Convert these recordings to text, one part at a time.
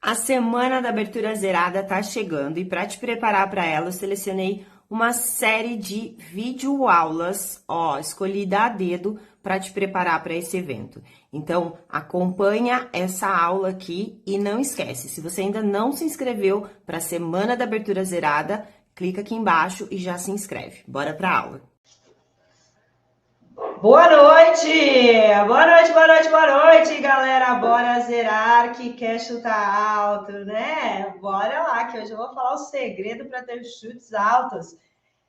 A semana da abertura zerada tá chegando e para te preparar para ela, eu selecionei uma série de videoaulas, escolhida a dedo para te preparar para esse evento. Então, acompanha essa aula aqui e não esquece, se você ainda não se inscreveu para a semana da abertura zerada, clica aqui embaixo e já se inscreve. Bora para a aula. Boa noite! Boa noite, boa noite, boa noite, galera! Bora zerar que quer chutar alto, né? Bora lá, que hoje eu vou falar o segredo para ter chutes altos.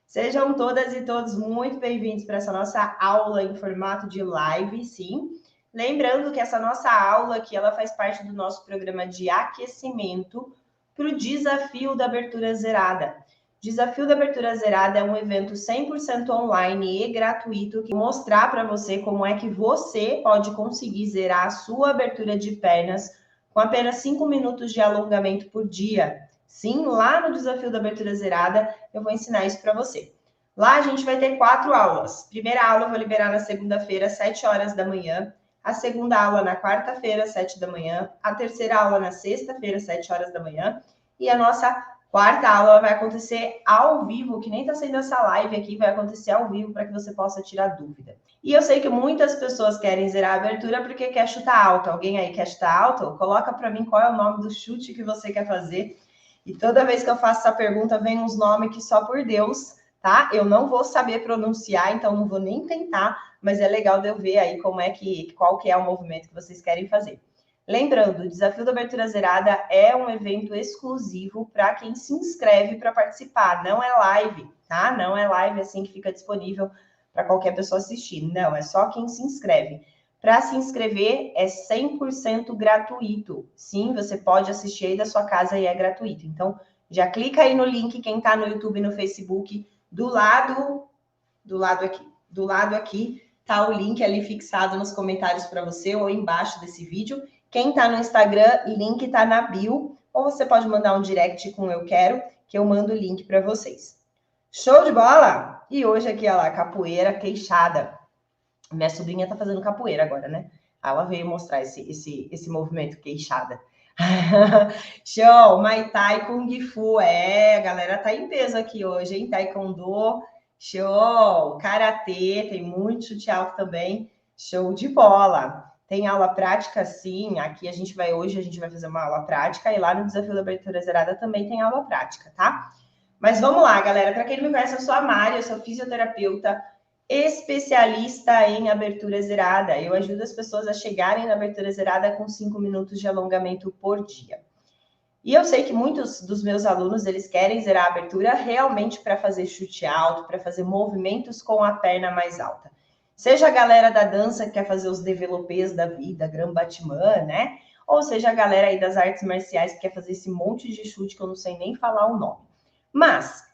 Sejam todas e todos muito bem-vindos para essa nossa aula em formato de live, sim. Lembrando que essa nossa aula aqui, ela faz parte do nosso programa de aquecimento para o desafio da abertura zerada. Desafio da Abertura Zerada é um evento 100% online e gratuito que mostrar para você como é que você pode conseguir zerar a sua abertura de pernas com apenas 5 minutos de alongamento por dia. Sim, lá no Desafio da Abertura Zerada eu vou ensinar isso para você. Lá a gente vai ter 4 aulas. Primeira aula eu vou liberar na segunda-feira, às 7 horas da manhã. A segunda aula na quarta-feira, às 7 da manhã. A terceira aula na sexta-feira, às 7 horas da manhã. E a nossa quarta aula vai acontecer ao vivo, que nem está sendo essa live aqui, vai acontecer ao vivo para que você possa tirar dúvida. E eu sei que muitas pessoas querem zerar a abertura porque quer chutar alto. Alguém aí quer chutar alto? Coloca para mim qual é o nome do chute que você quer fazer. E toda vez que eu faço essa pergunta, vem uns nomes que só por Deus, tá? Eu não vou saber pronunciar, então não vou nem tentar, mas é legal de eu ver aí qual que é o movimento que vocês querem fazer. Lembrando, o Desafio da Abertura Zerada é um evento exclusivo para quem se inscreve para participar. Não é live, tá? Não é live assim que fica disponível para qualquer pessoa assistir. Não, é só quem se inscreve. Para se inscrever é 100% gratuito. Sim, você pode assistir aí da sua casa e é gratuito. Então, já clica aí no link, quem está no YouTube e no Facebook, do lado aqui, tá o link ali fixado nos comentários para você ou embaixo desse vídeo. Quem está no Instagram, link está na bio, ou você pode mandar um direct com eu quero, que eu mando o link para vocês. Show de bola? E hoje aqui, olha lá, capoeira queixada. Minha sobrinha está fazendo capoeira agora, né? Ela veio mostrar esse movimento queixada. Show! Muay Thai Kung Fu. A galera tá em peso aqui hoje, hein? Taekwondo. Show! Karatê, tem muito chute alto também. Show de bola! Tem aula prática, sim. Aqui hoje a gente vai fazer uma aula prática e lá no Desafio da Abertura Zerada também tem aula prática, tá? Mas vamos lá, galera. Para quem não me conhece, eu sou a Mari, eu sou fisioterapeuta, especialista em abertura zerada. Eu ajudo as pessoas a chegarem na abertura zerada com 5 minutos de alongamento por dia. E eu sei que muitos dos meus alunos, eles querem zerar a abertura realmente para fazer chute alto, para fazer movimentos com a perna mais alta. Seja a galera da dança que quer fazer os développés da vida, Grand Batman, né? Ou seja a galera aí das artes marciais que quer fazer esse monte de chute que eu não sei nem falar o nome. Mas, o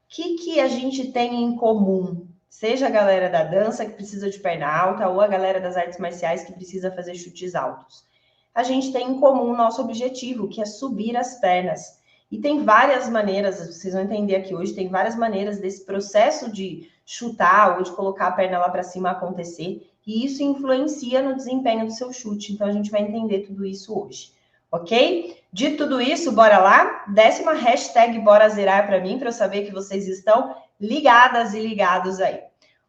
que a gente tem em comum? Seja a galera da dança que precisa de perna alta ou a galera das artes marciais que precisa fazer chutes altos. A gente tem em comum o nosso objetivo, que é subir as pernas. E tem várias maneiras, vocês vão entender aqui hoje, tem várias maneiras desse processo de chutar ou de colocar a perna lá para cima acontecer. E isso influencia no desempenho do seu chute. Então, a gente vai entender tudo isso hoje. Ok? Dito tudo isso, bora lá? Desce uma hashtag Bora Zerar para mim, para eu saber que vocês estão ligadas e ligados aí.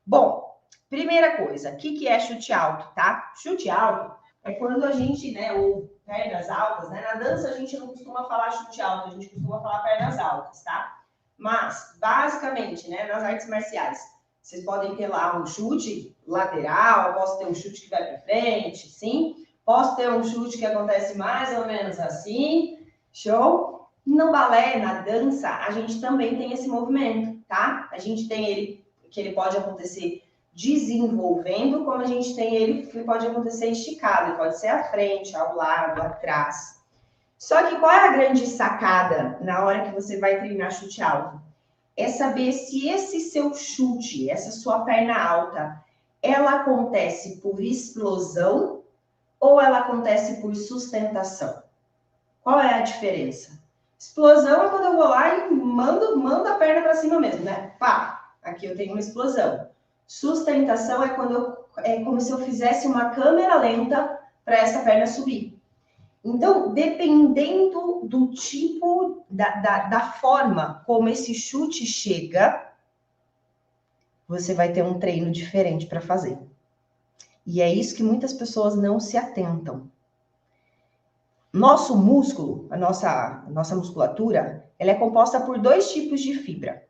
Bom, primeira coisa, o que é chute alto, tá? Chute alto é quando a gente, né, ou pernas altas, né? Na dança a gente não costuma falar chute alto, a gente costuma falar pernas altas, tá? Mas, basicamente, né, nas artes marciais, vocês podem ter lá um chute lateral, posso ter um chute que vai para frente, sim? Posso ter um chute que acontece mais ou menos assim, show? No balé, na dança, a gente também tem esse movimento, tá? A gente tem ele, que ele pode acontecer desenvolvendo, como a gente tem ele que pode acontecer esticado, pode ser à frente, ao lado, atrás. Só que qual é a grande sacada na hora que você vai treinar chute alto? É saber se esse seu chute, essa sua perna alta, ela acontece por explosão ou ela acontece por sustentação? Qual é a diferença? Explosão é quando eu vou lá e mando a perna para cima mesmo, né? Pá, aqui eu tenho uma explosão. Sustentação é quando é como se eu fizesse uma câmera lenta para essa perna subir. Então, dependendo do tipo, da forma como esse chute chega, você vai ter um treino diferente para fazer. E é isso que muitas pessoas não se atentam. Nosso músculo, a nossa musculatura, ela é composta por 2 tipos de fibra.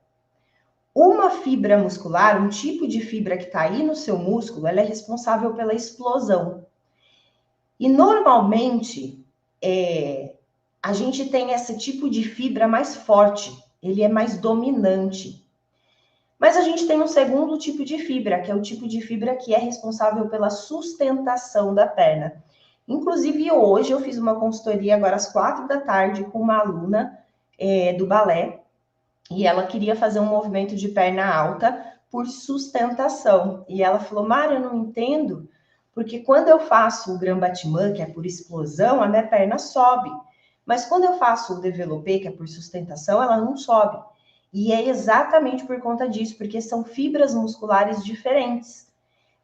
Uma fibra muscular, um tipo de fibra que está aí no seu músculo, ela é responsável pela explosão. E normalmente, a gente tem esse tipo de fibra mais forte, ele é mais dominante. Mas a gente tem um segundo tipo de fibra, que é o tipo de fibra que é responsável pela sustentação da perna. Inclusive, hoje eu fiz uma consultoria agora às 4 da tarde com uma aluna do balé, e ela queria fazer um movimento de perna alta por sustentação. E ela falou, Mari, eu não entendo, porque quando eu faço o Grand Battement, que é por explosão, a minha perna sobe. Mas quando eu faço o développé, que é por sustentação, ela não sobe. E é exatamente por conta disso, porque são fibras musculares diferentes.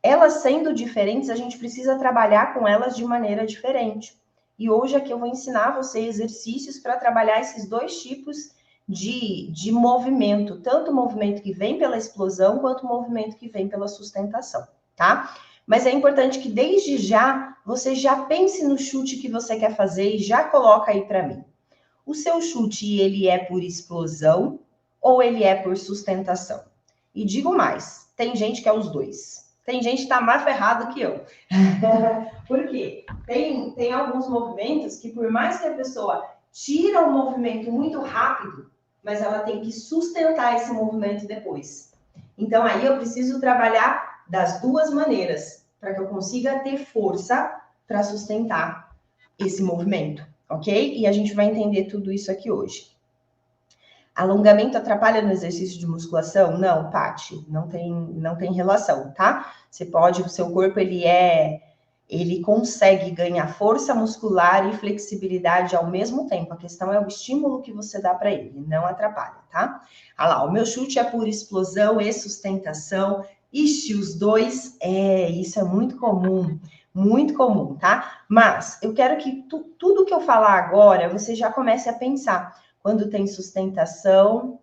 Elas sendo diferentes, a gente precisa trabalhar com elas de maneira diferente. E hoje aqui eu vou ensinar você exercícios para trabalhar esses 2 tipos de movimento, tanto o movimento que vem pela explosão, quanto o movimento que vem pela sustentação, tá? Mas é importante que desde já, você já pense no chute que você quer fazer e já coloca aí para mim. O seu chute, ele é por explosão ou ele é por sustentação? E digo mais, tem gente que é os dois. Tem gente que tá mais ferrado que eu. Por quê? Tem alguns movimentos que, por mais que a pessoa tira o movimento muito rápido, mas ela tem que sustentar esse movimento depois. Então, aí eu preciso trabalhar das 2 maneiras, para que eu consiga ter força para sustentar esse movimento, ok? E a gente vai entender tudo isso aqui hoje. Alongamento atrapalha no exercício de musculação? Não, Paty, não tem relação, tá? Você pode, o seu corpo, ele consegue ganhar força muscular e flexibilidade ao mesmo tempo. A questão é o estímulo que você dá para ele, não atrapalha, tá? Olha lá, o meu chute é por explosão e sustentação. Ixi, os dois, isso é muito comum, tá? Mas eu quero que tudo que eu falar agora, você já comece a pensar. Quando tem sustentação,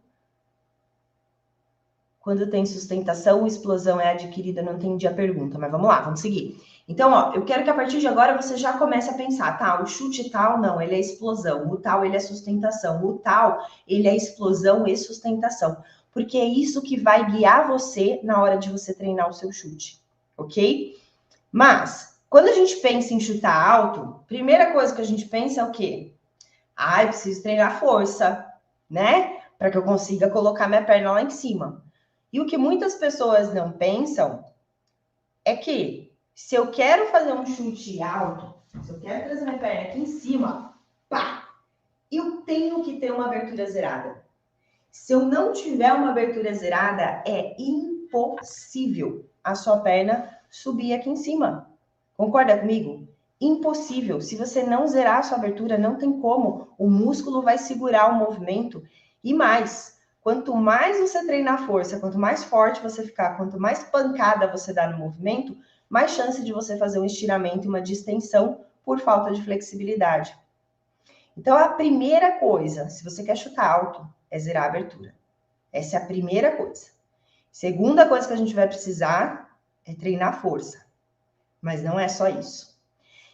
explosão é adquirida, não entendi a pergunta, mas vamos lá, vamos seguir. Então, ó, eu quero que a partir de agora você já comece a pensar, tá, o chute tal, não, ele é explosão, o tal, ele é sustentação, o tal, ele é explosão e sustentação, porque é isso que vai guiar você na hora de você treinar o seu chute, ok? Mas, quando a gente pensa em chutar alto, primeira coisa que a gente pensa é o quê? Eu preciso treinar força, né? Para que eu consiga colocar minha perna lá em cima. E o que muitas pessoas não pensam é que se eu quero fazer um chute alto, se eu quero trazer minha perna aqui em cima, pá, eu tenho que ter uma abertura zerada. Se eu não tiver uma abertura zerada, é impossível a sua perna subir aqui em cima. Concorda comigo? Impossível. Se você não zerar a sua abertura, não tem como. O músculo vai segurar o movimento. E mais, quanto mais você treinar força, quanto mais forte você ficar, quanto mais pancada você dá no movimento, mais chance de você fazer um estiramento e uma distensão por falta de flexibilidade. Então, a primeira coisa, se você quer chutar alto, é zerar a abertura. Essa é a primeira coisa. Segunda coisa que a gente vai precisar é treinar força. Mas não é só isso.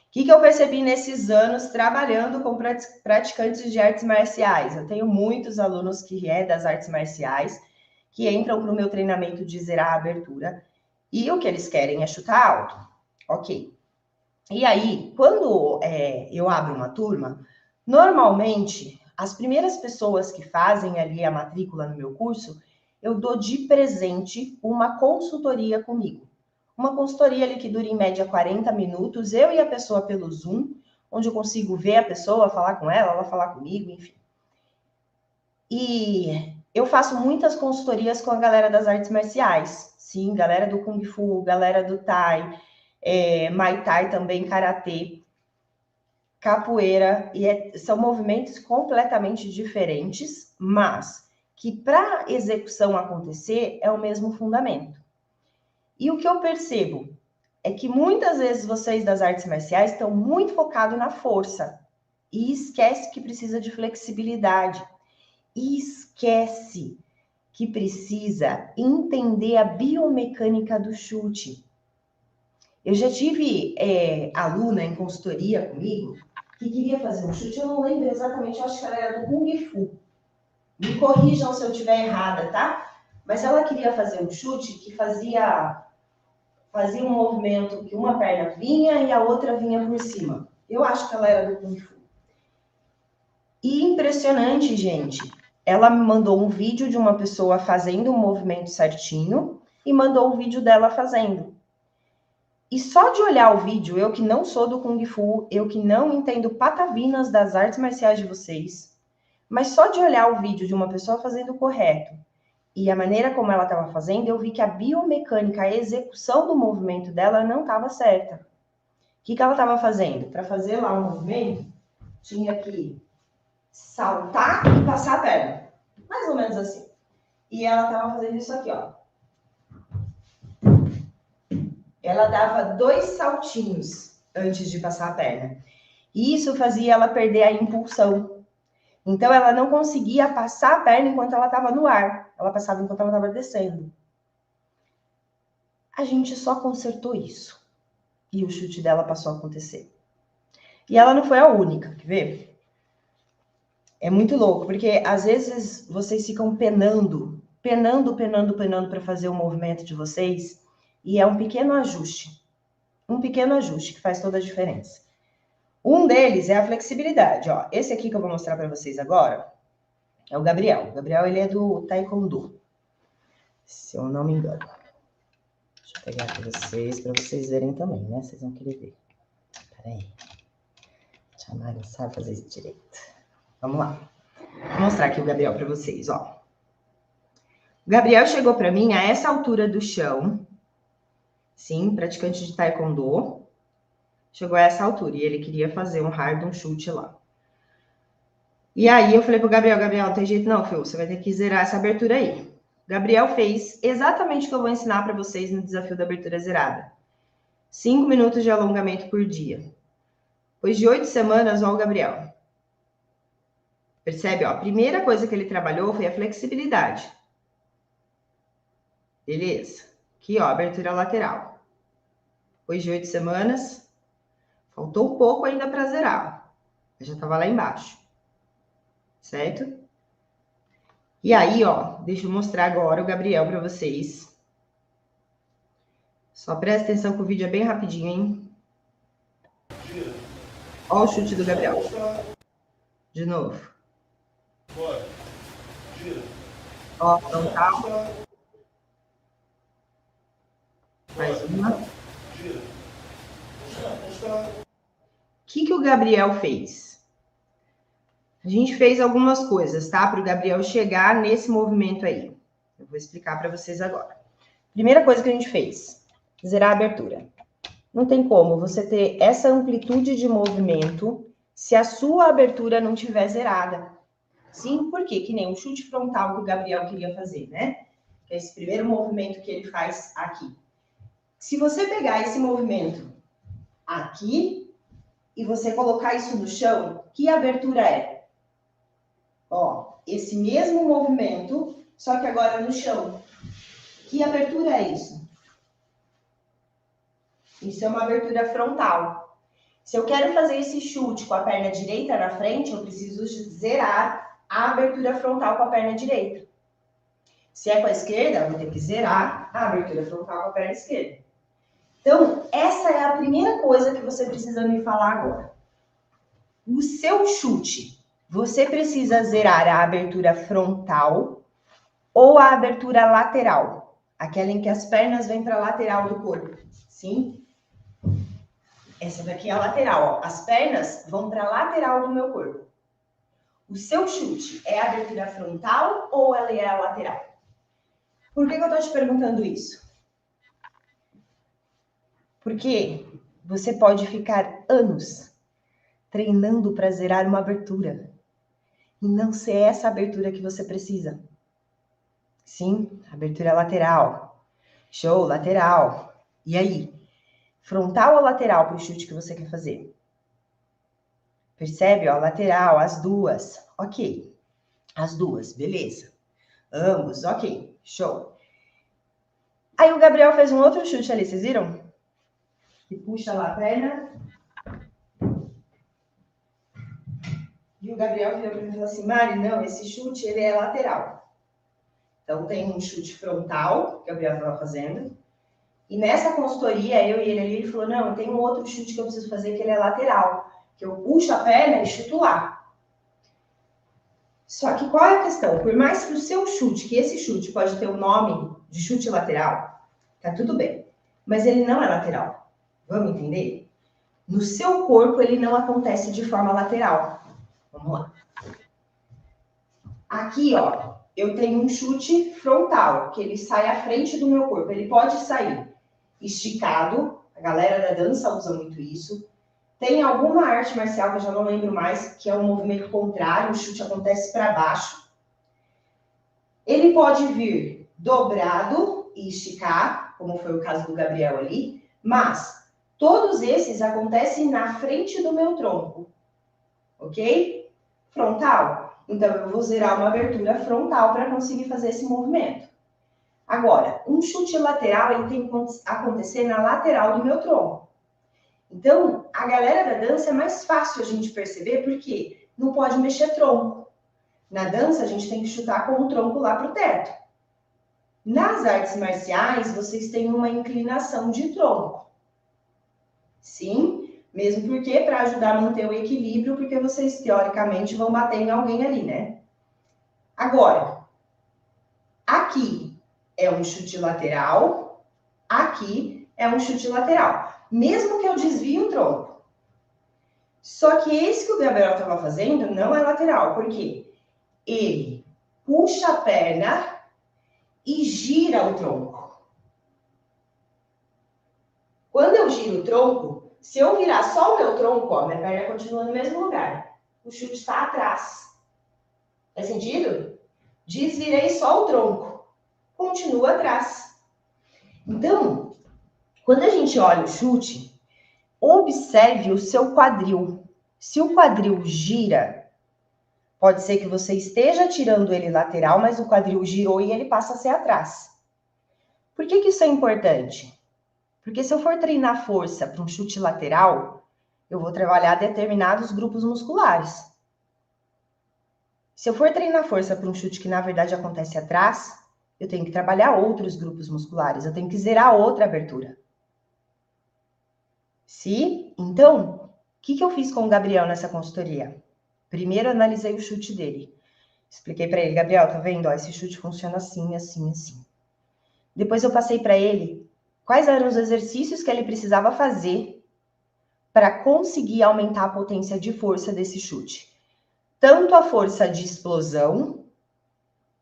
O que eu percebi nesses anos trabalhando com praticantes de artes marciais? Eu tenho muitos alunos que das artes marciais que entram para o meu treinamento de zerar a abertura e o que eles querem é chutar alto. Ok. E aí, quando eu abro uma turma, normalmente as primeiras pessoas que fazem ali a matrícula no meu curso, eu dou de presente uma consultoria comigo. Uma consultoria ali que dura em média 40 minutos, eu e a pessoa pelo Zoom, onde eu consigo ver a pessoa, falar com ela falar comigo, enfim. E eu faço muitas consultorias com a galera das artes marciais. Sim, galera do Kung Fu, galera do Thai, Muay Thai também, Karatê, capoeira. E são movimentos completamente diferentes, mas que para execução acontecer é o mesmo fundamento. E o que eu percebo? é que muitas vezes vocês das artes marciais estão muito focados na força e esquece que precisa de flexibilidade. E esquece que precisa entender a biomecânica do chute. Eu já tive aluna em consultoria comigo que queria fazer um chute, eu não lembro exatamente, eu acho que ela era do Kung Fu. Me corrijam se eu estiver errada, tá? Mas ela queria fazer um chute que fazia um movimento que uma perna vinha e a outra vinha por cima. Eu acho que ela era do Kung Fu. E impressionante, gente. Ela me mandou um vídeo de uma pessoa fazendo o movimento certinho e mandou o vídeo dela fazendo. E só de olhar o vídeo, eu que não sou do Kung Fu, eu que não entendo patavinas das artes marciais de vocês, mas só de olhar o vídeo de uma pessoa fazendo o correto e a maneira como ela estava fazendo, eu vi que a biomecânica, a execução do movimento dela não estava certa. O que ela estava fazendo? Para fazer lá o movimento, tinha que saltar e passar a perna. Mais ou menos assim. E ela estava fazendo isso aqui, ó. Ela dava 2 saltinhos antes de passar a perna. E isso fazia ela perder a impulsão. Então, ela não conseguia passar a perna enquanto ela estava no ar. Ela passava enquanto ela estava descendo. A gente só consertou isso. E o chute dela passou a acontecer. E ela não foi a única, quer ver? É muito louco, porque às vezes vocês ficam penando para fazer o movimento de vocês, e é um pequeno ajuste que faz toda a diferença. Um deles é a flexibilidade, ó. Esse aqui que eu vou mostrar para vocês agora é o Gabriel. O Gabriel, ele é do Taekwondo, se eu não me engano. Deixa eu pegar para vocês verem também, né? Vocês vão querer ver. Peraí. A Mari sabe fazer isso direito. Vamos lá. Vou mostrar aqui o Gabriel para vocês, ó. O Gabriel chegou para mim a essa altura do chão, sim, praticante de Taekwondo. Chegou a essa altura e ele queria fazer um hard chute lá. E aí eu falei pro Gabriel, não tem jeito não, filho, você vai ter que zerar essa abertura aí. O Gabriel fez exatamente o que eu vou ensinar para vocês no desafio da abertura zerada. 5 minutos de alongamento por dia. Depois de 8 semanas, ó o Gabriel. Percebe, ó, a primeira coisa que ele trabalhou foi a flexibilidade. Beleza. Aqui, ó, abertura lateral. Depois de 8 semanas, faltou um pouco ainda para zerar. Eu já estava lá embaixo. Certo? E aí, ó, deixa eu mostrar agora o Gabriel para vocês. Só presta atenção que o vídeo é bem rapidinho, hein? Ó o chute do Gabriel. De novo. Ó, frontal. Mais uma. O que o Gabriel fez? A gente fez algumas coisas, tá? Para o Gabriel chegar nesse movimento aí. Eu vou explicar para vocês agora. Primeira coisa que a gente fez, zerar a abertura. Não tem como você ter essa amplitude de movimento se a sua abertura não tiver zerada. Sim, por quê? Que nem o chute frontal que o Gabriel queria fazer, né? Que é esse primeiro movimento que ele faz aqui. Se você pegar esse movimento aqui e você colocar isso no chão, que abertura é? Ó, esse mesmo movimento, só que agora no chão. Que abertura é isso? Isso é uma abertura frontal. Se eu quero fazer esse chute com a perna direita na frente, eu preciso zerar a abertura frontal com a perna direita. Se é com a esquerda, eu vou ter que zerar a abertura frontal com a perna esquerda. Então, essa é a primeira coisa que você precisa me falar agora. O seu chute, você precisa zerar a abertura frontal ou a abertura lateral? Aquela em que as pernas vêm para a lateral do corpo. Sim? Essa daqui é a lateral, ó. As pernas vão para a lateral do meu corpo. O seu chute é a abertura frontal ou ela é a lateral? Por que eu estou te perguntando isso? Porque você pode ficar anos treinando para zerar uma abertura e não ser essa abertura que você precisa. Sim, abertura lateral. Show, lateral. E aí? Frontal ou lateral para o chute que você quer fazer? Percebe, ó, lateral, as duas. Ok. As duas, beleza. Ambos, ok. Show. Aí o Gabriel fez um outro chute ali, vocês viram? E puxa lá a perna. E o Gabriel virou para mim e falou assim, Mari, não, esse chute, ele é lateral. Então, tem um chute frontal, que o Gabriel estava fazendo. E nessa consultoria, eu e ele ali, ele falou, não, tem um outro chute que eu preciso fazer, que ele é lateral. Que eu puxo a perna e chuto lá. Só que qual é a questão? Por mais que o seu chute, que esse chute pode ter o nome de chute lateral, tá tudo bem. Mas ele não é lateral. Vamos entender? No seu corpo, ele não acontece de forma lateral. Vamos lá. Aqui, ó, eu tenho um chute frontal, que ele sai à frente do meu corpo. Ele pode sair esticado, a galera da dança usa muito isso. Tem alguma arte marcial, que eu já não lembro mais, que é um movimento contrário, o chute acontece para baixo. Ele pode vir dobrado e esticar, como foi o caso do Gabriel ali, mas todos esses acontecem na frente do meu tronco, ok? Frontal. Então, eu vou zerar uma abertura frontal para conseguir fazer esse movimento. Agora, um chute lateral, ele tem que acontecer na lateral do meu tronco. Então, a galera da dança é mais fácil a gente perceber, porque não pode mexer tronco. Na dança, a gente tem que chutar com o tronco lá para o teto. Nas artes marciais, vocês têm uma inclinação de tronco. Sim, mesmo porque para ajudar a manter o equilíbrio, porque vocês, teoricamente, vão bater em alguém ali, né? Agora, aqui é um chute lateral, aqui é um chute lateral. Mesmo que eu desvie o tronco. Só que esse que o Gabriel estava fazendo não é lateral, porque ele puxa a perna e gira o tronco. Quando eu giro o tronco, se eu virar só o meu tronco, ó, minha perna continua no mesmo lugar. O chute está atrás. Faz sentido? Desvirei só o tronco. Continua atrás. Então, quando a gente olha o chute, observe o seu quadril. Se o quadril gira, pode ser que você esteja tirando ele lateral, mas o quadril girou e ele passa a ser atrás. Por que isso é importante? Porque se eu for treinar força para um chute lateral, eu vou trabalhar determinados grupos musculares. Se eu for treinar força para um chute que na verdade acontece atrás, eu tenho que trabalhar outros grupos musculares, eu tenho que zerar outra abertura. Sim? Então, o que eu fiz com o Gabriel nessa consultoria? Primeiro, analisei o chute dele. Expliquei para ele, Gabriel, tá vendo? Ó, esse chute funciona assim, assim, assim. Depois eu passei para ele quais eram os exercícios que ele precisava fazer para conseguir aumentar a potência de força desse chute. Tanto a força de explosão,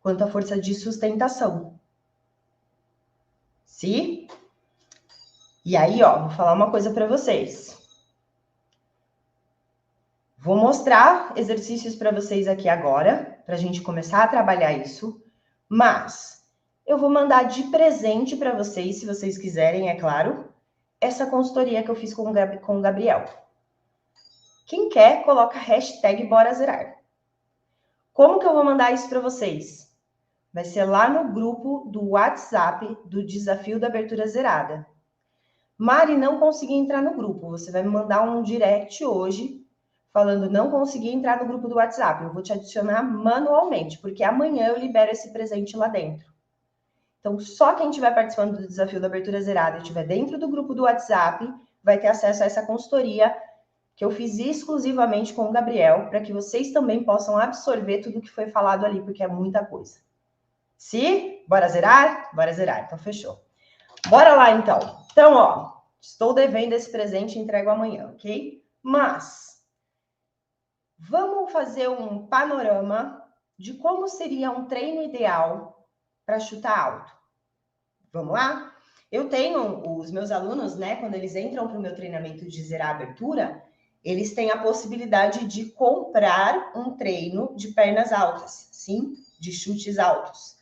quanto a força de sustentação. Sim? E aí, ó, vou falar uma coisa para vocês. Vou mostrar exercícios para vocês aqui agora, para a gente começar a trabalhar isso, mas eu vou mandar de presente para vocês, se vocês quiserem, é claro, essa consultoria que eu fiz com o Gabriel. Quem quer, coloca hashtag Bora Zerar. Como que eu vou mandar isso para vocês? Vai ser lá no grupo do WhatsApp do Desafio da Abertura Zerada. Mari, não consegui entrar no grupo. Você vai me mandar um direct hoje falando não consegui entrar no grupo do WhatsApp. Eu vou te adicionar manualmente, porque amanhã eu libero esse presente lá dentro. Então, só quem estiver participando do Desafio da Abertura Zerada e estiver dentro do grupo do WhatsApp vai ter acesso a essa consultoria que eu fiz exclusivamente com o Gabriel, para que vocês também possam absorver tudo que foi falado ali, porque é muita coisa. Se? Bora zerar? Bora zerar. Então, fechou. Bora lá, então. Então, ó, estou devendo esse presente e entrego amanhã, ok? Mas, vamos fazer um panorama de como seria um treino ideal para chutar alto. Vamos lá? Eu tenho os meus alunos, né, quando eles entram para o meu treinamento de zerar a abertura, eles têm a possibilidade de comprar um treino de pernas altas, sim? De chutes altos.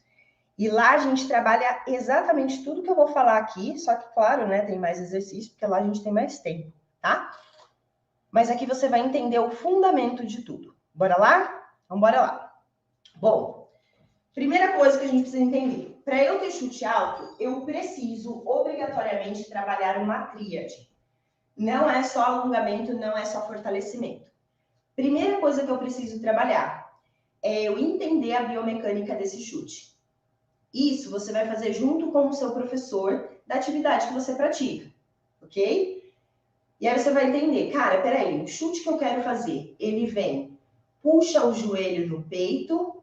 E lá a gente trabalha exatamente tudo que eu vou falar aqui, só que, claro, né, tem mais exercício, porque lá a gente tem mais tempo, tá? Mas aqui você vai entender o fundamento de tudo. Bora lá? Então, bora lá. Bom, primeira coisa que a gente precisa entender. Para eu ter chute alto, eu preciso obrigatoriamente trabalhar uma tríade. Não é só alongamento, não é só fortalecimento. Primeira coisa que eu preciso trabalhar é eu entender a biomecânica desse chute. Isso você vai fazer junto com o seu professor da atividade que você pratica, ok? E aí você vai entender, cara, peraí, o chute que eu quero fazer, ele vem, puxa o joelho no peito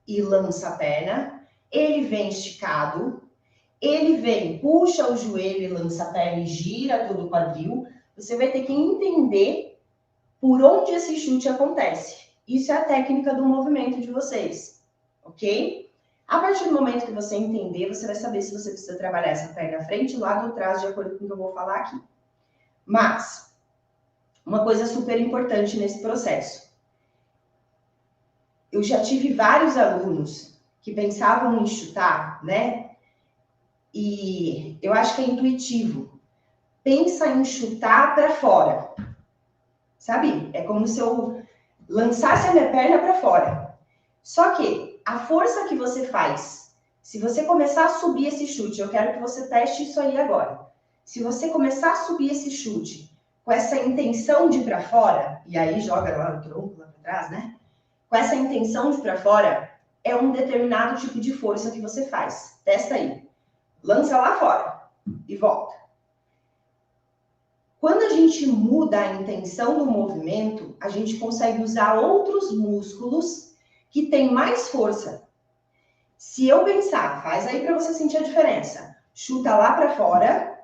e lança a perna, ele vem esticado, ele vem, puxa o joelho e lança a perna e gira todo o quadril. Você vai ter que entender por onde esse chute acontece. Isso é a técnica do movimento de vocês, ok? A partir do momento que você entender, você vai saber se você precisa trabalhar essa perna frente, lado ou trás, de acordo com o que eu vou falar aqui. Mas, uma coisa super importante nesse processo. Eu já tive vários alunos que pensavam em chutar, né? E eu acho que é intuitivo. Pensa em chutar para fora. Sabe? É como se eu lançasse a minha perna para fora. Só que a força que você faz, se você começar a subir esse chute, eu quero que você teste isso aí agora. Se você começar a subir esse chute com essa intenção de ir para fora, e aí joga lá no tronco, lá para trás, né? Com essa intenção de ir para fora, é um determinado tipo de força que você faz. Testa aí. Lança lá fora e volta. Quando a gente muda a intenção do movimento, a gente consegue usar outros músculos que têm mais força. Se eu pensar, faz aí para você sentir a diferença. Chuta lá para fora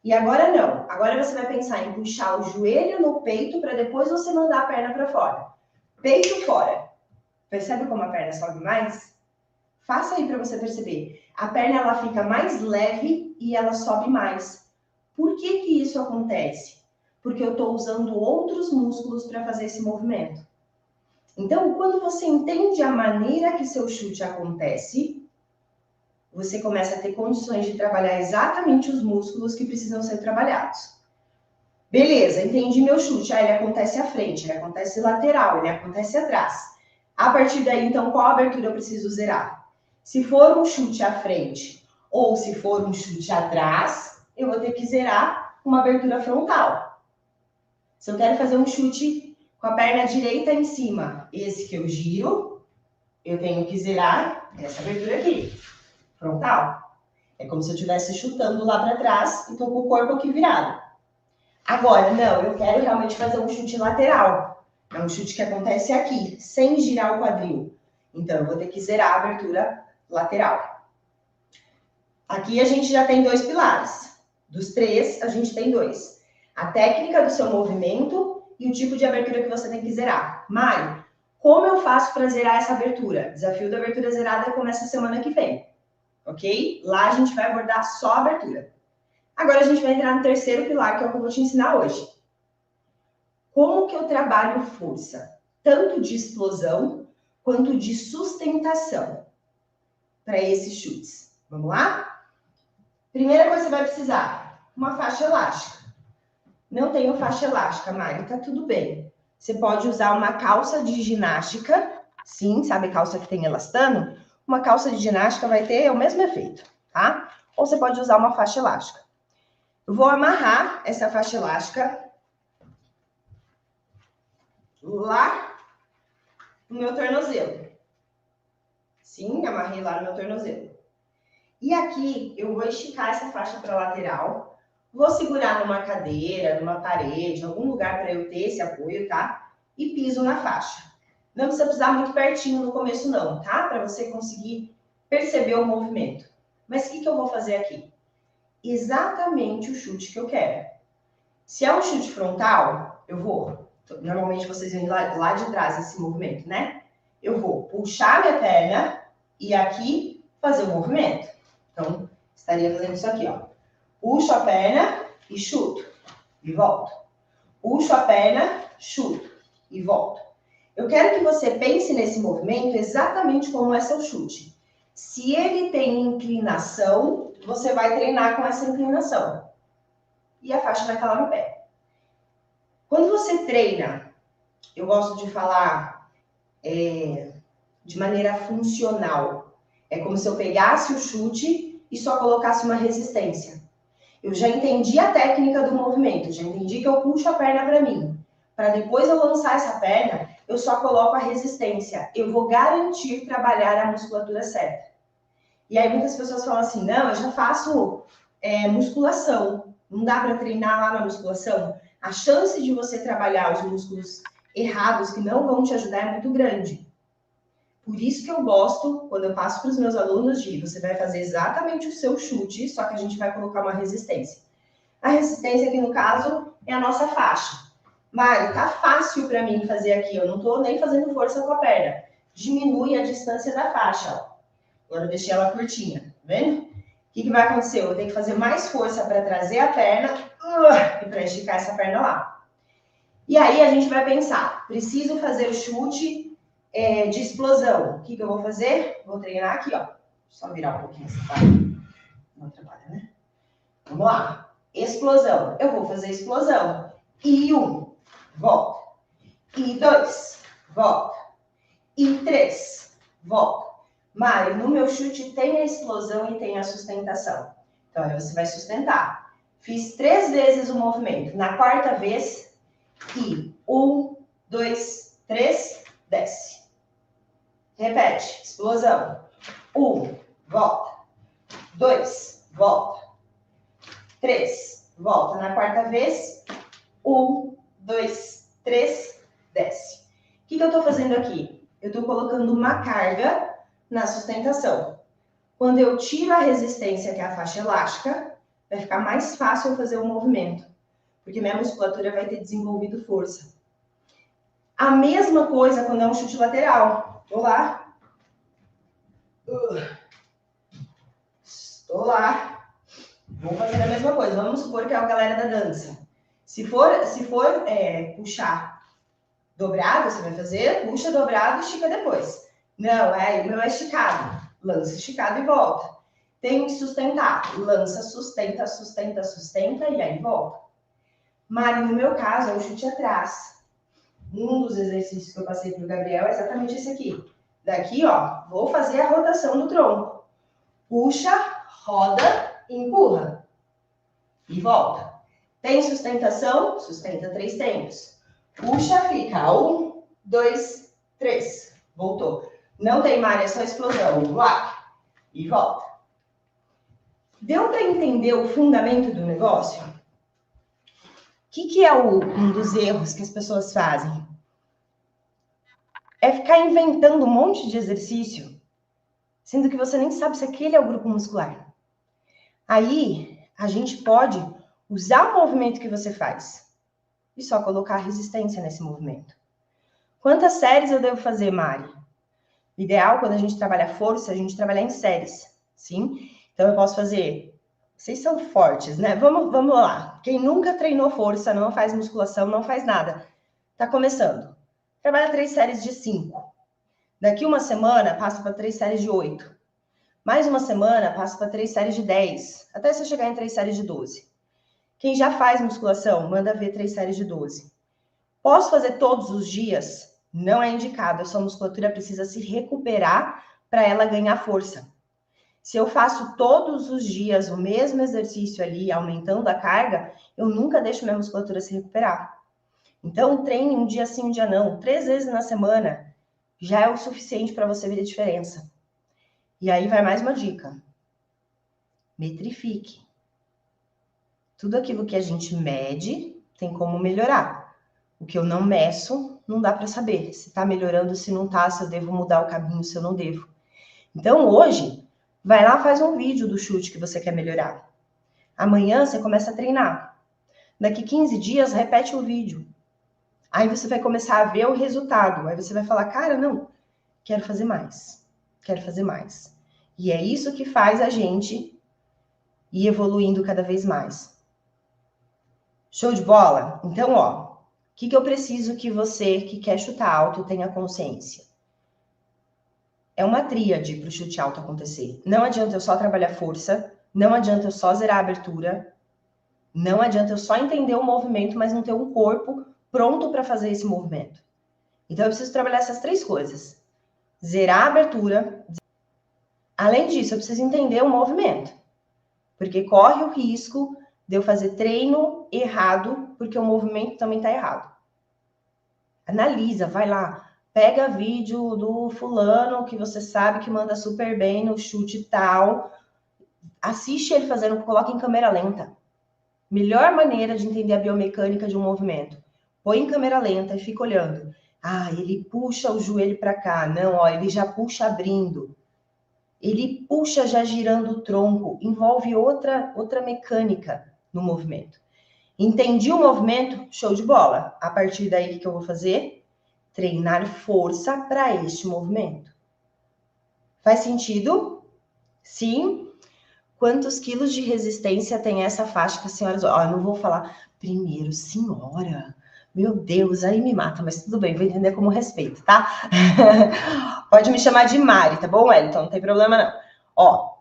e agora não. Agora você vai pensar em puxar o joelho no peito para depois você mandar a perna para fora. Peito fora. Percebe como a perna sobe mais? Faça aí para você perceber. A perna ela fica mais leve e ela sobe mais. Por que que isso acontece? Porque eu estou usando outros músculos para fazer esse movimento. Então, quando você entende a maneira que seu chute acontece, você começa a ter condições de trabalhar exatamente os músculos que precisam ser trabalhados. Beleza, entendi meu chute. Ele acontece à frente, ele acontece lateral, ele acontece atrás. A partir daí, então, qual abertura eu preciso zerar? Se for um chute à frente ou se for um chute atrás, eu vou ter que zerar uma abertura frontal. Se eu quero fazer um chute com a perna direita em cima, esse que eu giro, eu tenho que zerar essa abertura aqui, frontal. É como se eu estivesse chutando lá para trás e estou com o corpo aqui virado. Agora, não, eu quero realmente fazer um chute lateral. É um chute que acontece aqui, sem girar o quadril. Então, eu vou ter que zerar a abertura lateral. Aqui a gente já tem 2 pilares. Dos 3, a gente tem 2. A técnica do seu movimento e o tipo de abertura que você tem que zerar. Mari, como eu faço para zerar essa abertura? Desafio da abertura zerada começa semana que vem, ok? Lá a gente vai abordar só a abertura. Agora a gente vai entrar no terceiro pilar, que é o que eu vou te ensinar hoje. Como que eu trabalho força? Tanto de explosão, quanto de sustentação para esses chutes. Vamos lá? Primeira coisa que você vai precisar, uma faixa elástica. Não tenho faixa elástica, Mari, tá tudo bem. Você pode usar uma calça de ginástica, sim, sabe calça que tem elastano? Uma calça de ginástica vai ter o mesmo efeito, tá? Ou você pode usar uma faixa elástica. Eu vou amarrar essa faixa elástica lá no meu tornozelo. Sim, amarrei lá no meu tornozelo. E aqui eu vou esticar essa faixa para a lateral. Vou segurar numa cadeira, numa parede, algum lugar para eu ter esse apoio, tá? E piso na faixa. Não precisa pisar muito pertinho no começo não, tá? Para você conseguir perceber o movimento. Mas o que eu vou fazer aqui? Exatamente o chute que eu quero. Se é um chute frontal, eu vou... Normalmente vocês veem lá de trás esse movimento, né? Eu vou puxar minha perna e aqui fazer o movimento. Então, estaria fazendo isso aqui, ó. Puxo a perna e chuto. E volto. Puxo a perna, chuto. E volto. Eu quero que você pense nesse movimento exatamente como é seu chute. Se ele tem inclinação, você vai treinar com essa inclinação. E a faixa vai estar lá no pé. Quando você treina, eu gosto de falar de maneira funcional. É como se eu pegasse o chute e só colocasse uma resistência. Eu já entendi a técnica do movimento, já entendi que eu puxo a perna para mim. Para depois eu lançar essa perna, eu só coloco a resistência. Eu vou garantir trabalhar a musculatura certa. E aí muitas pessoas falam assim, não, eu já faço musculação. Não dá para treinar lá na musculação? A chance de você trabalhar os músculos errados que não vão te ajudar é muito grande. Por isso que eu gosto, quando eu passo para os meus alunos, de você vai fazer exatamente o seu chute, só que a gente vai colocar uma resistência. A resistência aqui, no caso, é a nossa faixa. Mari, tá fácil para mim fazer aqui, eu não tô nem fazendo força com a perna. Diminui a distância da faixa, ó. Agora eu deixei ela curtinha, tá vendo? O que vai acontecer? Eu vou ter que fazer mais força para trazer a perna e para esticar essa perna lá. E aí a gente vai pensar, preciso fazer o chute de explosão. O que eu vou fazer? Vou treinar aqui, ó. Só virar um pouquinho essa parte. Não atrapalha, né? Vamos lá. Explosão. Eu vou fazer explosão. E 1, volta. E 2, volta. E 3, volta. Mari, no meu chute tem a explosão e tem a sustentação. Então, aí você vai sustentar. Fiz 3 vezes o movimento. Na quarta vez, e 1, 2, 3, desce. Repete. Explosão. 1, volta. 2, volta. 3, volta. Na quarta vez, 1, 2, 3, desce. O que eu estou fazendo aqui? Eu estou colocando uma carga na sustentação. Quando eu tiro a resistência, que é a faixa elástica, vai ficar mais fácil eu fazer o movimento, porque minha musculatura vai ter desenvolvido força. A mesma coisa quando é um chute lateral. Tô lá. Estou lá. Vou fazer a mesma coisa. Vamos supor que é a galera da dança. Se for puxar dobrado, você vai fazer, puxa dobrado, estica depois. Não, o meu é esticado. Lança esticado e volta. Tem que sustentar. Lança, sustenta, sustenta, sustenta e aí volta. Mari, no meu caso, é o chute atrás. Um dos exercícios que eu passei para o Gabriel é exatamente esse aqui. Daqui, ó, vou fazer a rotação do tronco. Puxa, roda, empurra. E volta. Tem sustentação? Sustenta 3 tempos. Puxa, fica 1, 2, 3. Voltou. Não tem Mari, é só explosão. Lá. E volta. Deu para entender o fundamento do negócio? O que é um dos erros que as pessoas fazem? É ficar inventando um monte de exercício, sendo que você nem sabe se aquele é o grupo muscular. Aí, a gente pode usar o movimento que você faz e só colocar resistência nesse movimento. Quantas séries eu devo fazer, Mari? O ideal, quando a gente trabalha força, a gente trabalhar em séries, sim? Então, eu posso fazer... Vocês são fortes, né? Vamos lá. Quem nunca treinou força, não faz musculação, não faz nada, tá começando. Trabalha 3 séries de 5. Daqui uma semana, passa para 3 séries de 8. Mais uma semana, passa para 3 séries de 10. Até você chegar em 3 séries de 12. Quem já faz musculação, manda ver 3 séries de 12. Posso fazer todos os dias? Não é indicado. A sua musculatura precisa se recuperar para ela ganhar força. Se eu faço todos os dias o mesmo exercício ali, aumentando a carga, eu nunca deixo minha musculatura se recuperar. Então, treine um dia sim, um dia não. 3 vezes na semana já é o suficiente para você ver a diferença. E aí vai mais uma dica. Metrifique. Tudo aquilo que a gente mede tem como melhorar. O que eu não meço, não dá para saber se está melhorando, se não está, se eu devo mudar o caminho, se eu não devo. Então, hoje, vai lá, faz um vídeo do chute que você quer melhorar. Amanhã, você começa a treinar. Daqui 15 dias, repete o vídeo. Aí você vai começar a ver o resultado. Aí você vai falar, cara, não, quero fazer mais. Quero fazer mais. E é isso que faz a gente ir evoluindo cada vez mais. Show de bola? Então, ó, o que eu preciso que você que quer chutar alto tenha consciência? É uma tríade para o chute alto acontecer. Não adianta eu só trabalhar força, não adianta eu só zerar a abertura, não adianta eu só entender o movimento, mas não ter um corpo pronto para fazer esse movimento. Então eu preciso trabalhar essas três coisas. Zerar a abertura. Além disso, eu preciso entender o movimento. Porque corre o risco de eu fazer treino errado, porque o movimento também está errado. Analisa, vai lá, pega vídeo do fulano que você sabe que manda super bem no chute tal, assiste ele fazendo, coloca em câmera lenta. Melhor maneira de entender a biomecânica de um movimento. Põe em câmera lenta e fica olhando. Ah, ele puxa o joelho para cá. Não, ó, ele já puxa abrindo. Ele puxa já girando o tronco. Envolve outra mecânica no movimento. Entendi o movimento? Show de bola. A partir daí, o que eu vou fazer? Treinar força para este movimento. Faz sentido? Sim? Quantos quilos de resistência tem essa faixa que a senhora... Ó, eu não vou falar primeiro, senhora. Meu Deus, aí me mata, mas tudo bem, vou entender como respeito, tá? Pode me chamar de Mari, tá bom, Wellington? Não tem problema, não. Ó,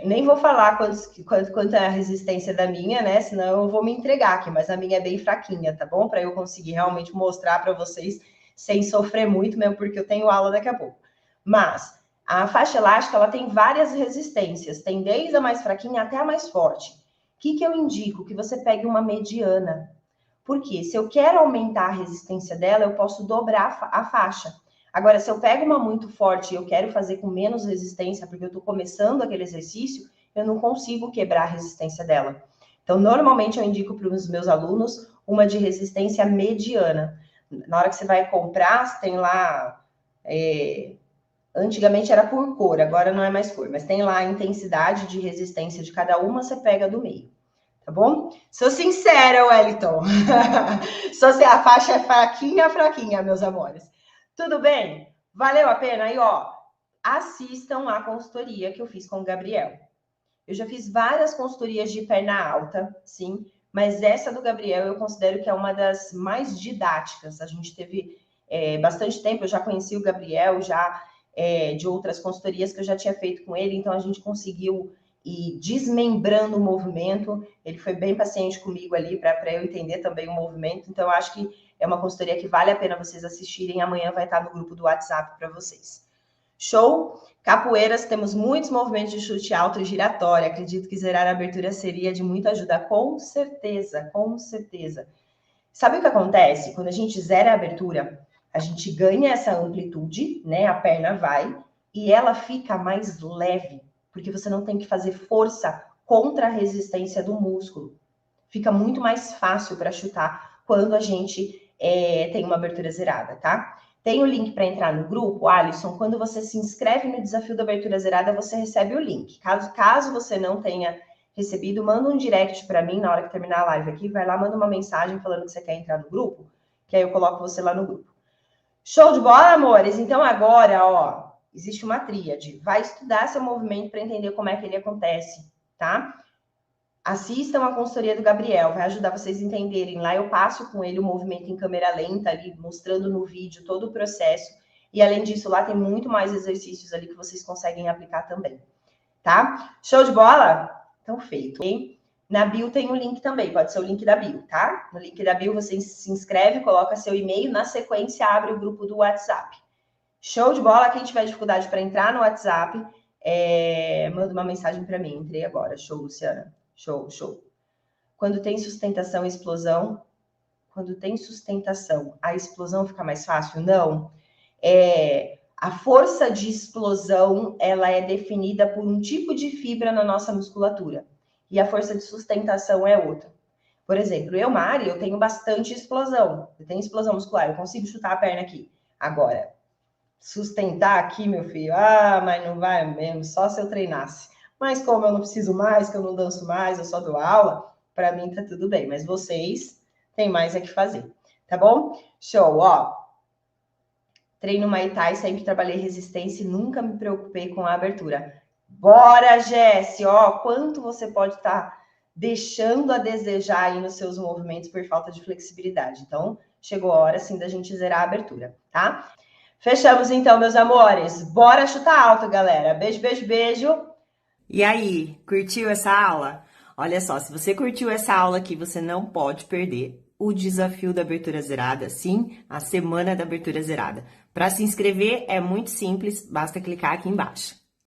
nem vou falar quanto é a resistência da minha, né? Senão eu vou me entregar aqui, mas a minha é bem fraquinha, tá bom? Para eu conseguir realmente mostrar para vocês sem sofrer muito, mesmo porque eu tenho aula daqui a pouco. Mas a faixa elástica, ela tem várias resistências, tem desde a mais fraquinha até a mais forte. O que eu indico? Que você pegue uma mediana. Porque se eu quero aumentar a resistência dela, eu posso dobrar a faixa. Agora, se eu pego uma muito forte e eu quero fazer com menos resistência, porque eu estou começando aquele exercício, eu não consigo quebrar a resistência dela. Então, normalmente eu indico para os meus alunos uma de resistência mediana. Na hora que você vai comprar, tem lá... Antigamente era por cor, agora não é mais cor, mas tem lá a intensidade de resistência de cada uma, você pega do meio, tá bom? Sou sincera, Wellington. Só se a faixa é fraquinha, meus amores. Tudo bem? Valeu a pena? Aí, ó, assistam a consultoria que eu fiz com o Gabriel. Eu já fiz várias consultorias de perna alta, sim, mas essa do Gabriel eu considero que é uma das mais didáticas. A gente teve bastante tempo, eu já conheci o Gabriel, já de outras consultorias que eu já tinha feito com ele, então a gente conseguiu ir desmembrando o movimento. Ele foi bem paciente comigo ali para eu entender também o movimento, então eu acho que é uma consultoria que vale a pena vocês assistirem. Amanhã vai estar no grupo do WhatsApp para vocês. Show? Capoeiras, temos muitos movimentos de chute alto e giratório. Acredito que zerar a abertura seria de muita ajuda. Com certeza, com certeza. Sabe o que acontece? Quando a gente zera a abertura, a gente ganha essa amplitude, né? A perna vai e ela fica mais leve, porque você não tem que fazer força contra a resistência do músculo. Fica muito mais fácil para chutar quando a gente tem uma abertura zerada, tá? Tem o link para entrar no grupo, Alisson. Quando você se inscreve no desafio da abertura zerada, você recebe o link. Caso você não tenha recebido, manda um direct para mim na hora que terminar a live aqui. Vai lá, manda uma mensagem falando que você quer entrar no grupo, que aí eu coloco você lá no grupo. Show de bola, amores? Então agora, ó, existe uma tríade. Vai estudar seu movimento para entender como é que ele acontece, tá? Assistam a consultoria do Gabriel, vai ajudar vocês a entenderem. Lá eu passo com ele o movimento em câmera lenta ali, mostrando no vídeo todo o processo. E além disso, lá tem muito mais exercícios ali que vocês conseguem aplicar também, tá? Show de bola? Então, feito, hein? Na bio tem um link também, pode ser o link da bio, tá? No link da bio você se inscreve, coloca seu e-mail, na sequência abre o grupo do WhatsApp. Show de bola? Quem tiver dificuldade para entrar no WhatsApp, manda uma mensagem para mim. Entrei agora. Show, Luciana. Show, show. Quando tem sustentação e explosão, a explosão fica mais fácil? Não. A força de explosão, ela é definida por um tipo de fibra na nossa musculatura. E a força de sustentação é outra. Por exemplo, Mari, eu tenho bastante explosão. Eu tenho explosão muscular, eu consigo chutar a perna aqui. Agora, sustentar aqui, meu filho, mas não vai mesmo, só se eu treinasse. Mas como eu não preciso mais, que eu não danço mais, eu só dou aula, para mim tá tudo bem. Mas vocês têm mais a que fazer, tá bom? Show, ó. Treino Muay Thai, sempre trabalhei resistência e nunca me preocupei com a abertura. Bora, Jesse, ó, quanto você pode estar deixando a desejar aí nos seus movimentos por falta de flexibilidade. Então, chegou a hora, sim, da gente zerar a abertura, tá? Fechamos então, meus amores. Bora chutar alto, galera. Beijo, beijo, beijo. E aí, curtiu essa aula? Olha só, se você curtiu essa aula aqui, você não pode perder o desafio da abertura zerada, sim, a semana da abertura zerada. Para se inscrever é muito simples, basta clicar aqui embaixo.